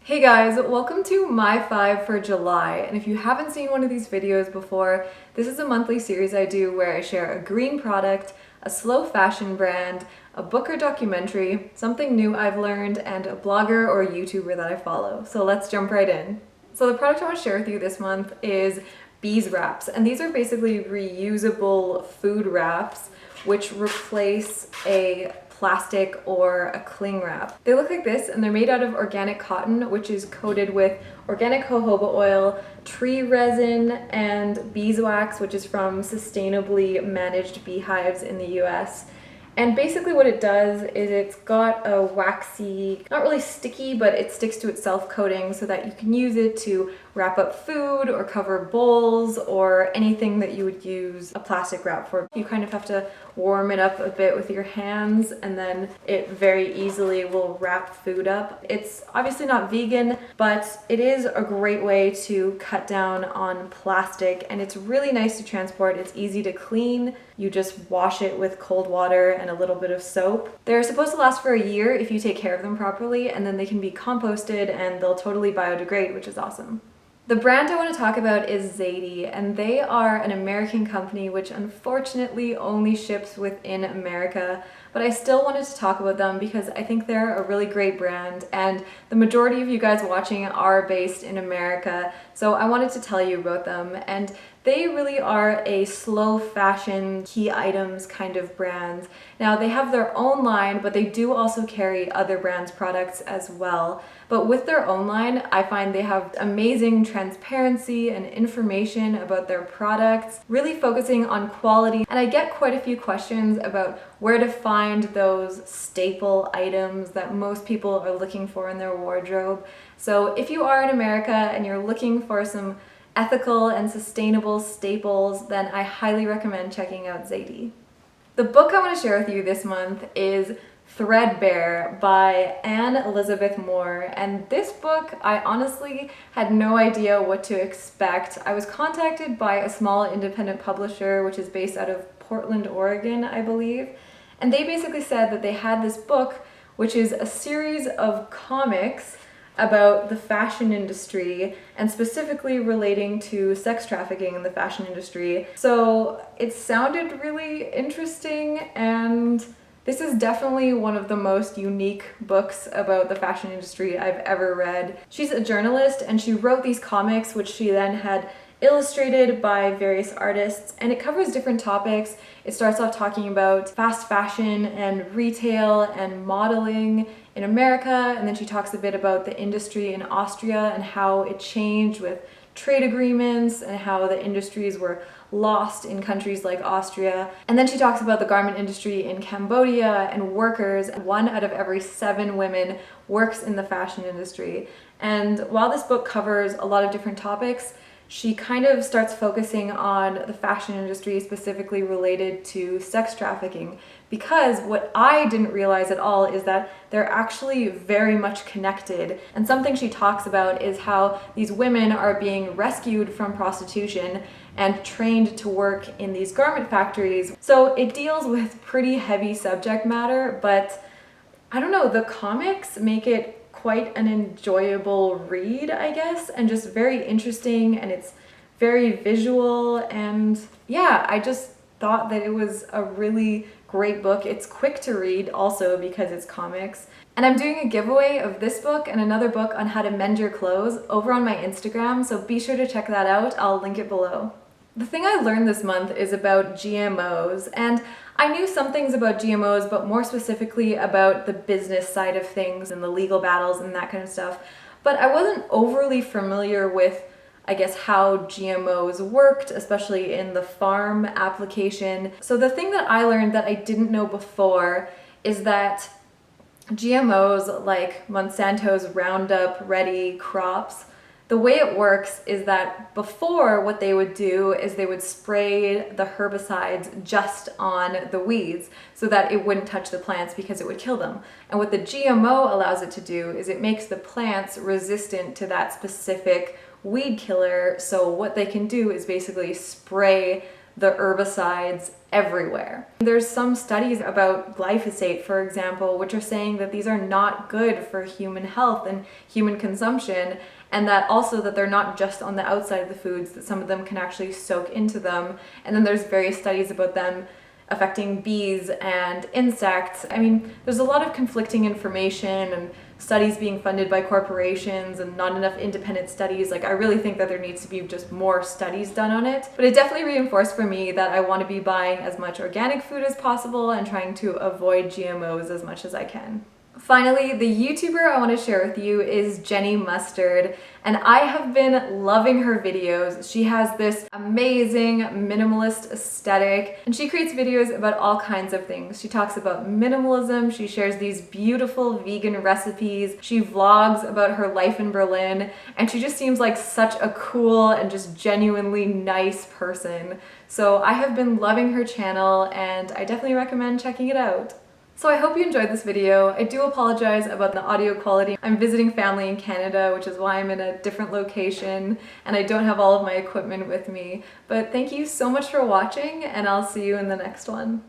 Hey guys, welcome to My 5 for July, and if you haven't seen one of these videos before, this is a monthly series I do where I share a green product, a slow fashion brand, a book or documentary, something new I've learned, and a blogger or YouTuber that I follow. So let's jump right in. So the product I want to share with you this month is Bees Wraps, and these are basically reusable food wraps which replace a plastic or a cling wrap. They look like this and they're made out of organic cotton, which is coated with organic jojoba oil, tree resin, and beeswax, which is from sustainably managed beehives in the US. And basically what it does is it's got a waxy, not really sticky, but it sticks to itself coating so that you can use it to wrap up food or cover bowls or anything that you would use a plastic wrap for. You kind of have to warm it up a bit with your hands and then it very easily will wrap food up. It's obviously not vegan, but it is a great way to cut down on plastic and it's really nice to transport. It's easy to clean. You just wash it with cold water and a little bit of soap. They're supposed to last for a year if you take care of them properly, and then they can be composted and they'll totally biodegrade, which is awesome. The brand I want to talk about is Zadie, and they are an American company which unfortunately only ships within America, but I still wanted to talk about them because I think they're a really great brand and the majority of you guys watching are based in America, so I wanted to tell you about them. And they really are a slow fashion, key items kind of brand. Now they have their own line, but they do also carry other brands' products as well. But with their own line, I find they have amazing transparency and information about their products, really focusing on quality. And I get quite a few questions about where to find those staple items that most people are looking for in their wardrobe. So if you are in America and you're looking for some ethical and sustainable staples, then I highly recommend checking out Zadie. The book I want to share with you this month is Threadbare by Anne Elizabeth Moore, and this book I honestly had no idea what to expect. I was contacted by a small independent publisher which is based out of Portland, Oregon, I believe, and they basically said that they had this book which is a series of comics about the fashion industry and specifically relating to sex trafficking in the fashion industry. So it sounded really interesting, and this is definitely one of the most unique books about the fashion industry I've ever read. She's a journalist and she wrote these comics which she then had illustrated by various artists, and it covers different topics. It starts off talking about fast fashion and retail and modeling in America, and then she talks a bit about the industry in Austria and how it changed with trade agreements and how the industries were lost in countries like Austria. And then she talks about the garment industry in Cambodia and workers. 1 out of every 7 women works in the fashion industry. And while this book covers a lot of different topics, she kind of starts focusing on the fashion industry specifically related to sex trafficking, because what I didn't realize at all is that they're actually very much connected. And something she talks about is how these women are being rescued from prostitution and trained to work in these garment factories. So it deals with pretty heavy subject matter, but I don't know, the comics make it quite an enjoyable read, I guess, and just very interesting, and it's very visual, and yeah, I just thought that it was a really great book. It's quick to read also because it's comics. And I'm doing a giveaway of this book and another book on how to mend your clothes over on my Instagram, so be sure to check that out. I'll link it below. The thing I learned this month is about GMOs, and I knew some things about GMOs, but more specifically about the business side of things and the legal battles and that kind of stuff. But I wasn't overly familiar with, I guess, how GMOs worked, especially in the farm application. So the thing that I learned that I didn't know before is that GMOs, like Monsanto's Roundup Ready crops, the way it works is that before, what they would do is they would spray the herbicides just on the weeds so that it wouldn't touch the plants because it would kill them. And what the GMO allows it to do is it makes the plants resistant to that specific weed killer. So what they can do is basically spray the herbicides everywhere. There's some studies about glyphosate, for example, which are saying that these are not good for human health and human consumption, and that also that they're not just on the outside of the foods, that some of them can actually soak into them. And then there's various studies about them affecting bees and insects. I mean, there's a lot of conflicting information and studies being funded by corporations and not enough independent studies. Like, I really think that there needs to be just more studies done on it. But it definitely reinforced for me that I want to be buying as much organic food as possible and trying to avoid GMOs as much as I can. Finally, the YouTuber I want to share with you is Jenny Mustard, and I have been loving her videos. She has this amazing minimalist aesthetic, and she creates videos about all kinds of things. She talks about minimalism, she shares these beautiful vegan recipes, she vlogs about her life in Berlin, and she just seems like such a cool and just genuinely nice person. So I have been loving her channel, and I definitely recommend checking it out. So I hope you enjoyed this video. I do apologize about the audio quality. I'm visiting family in Canada, which is why I'm in a different location and I don't have all of my equipment with me. But thank you so much for watching, and I'll see you in the next one.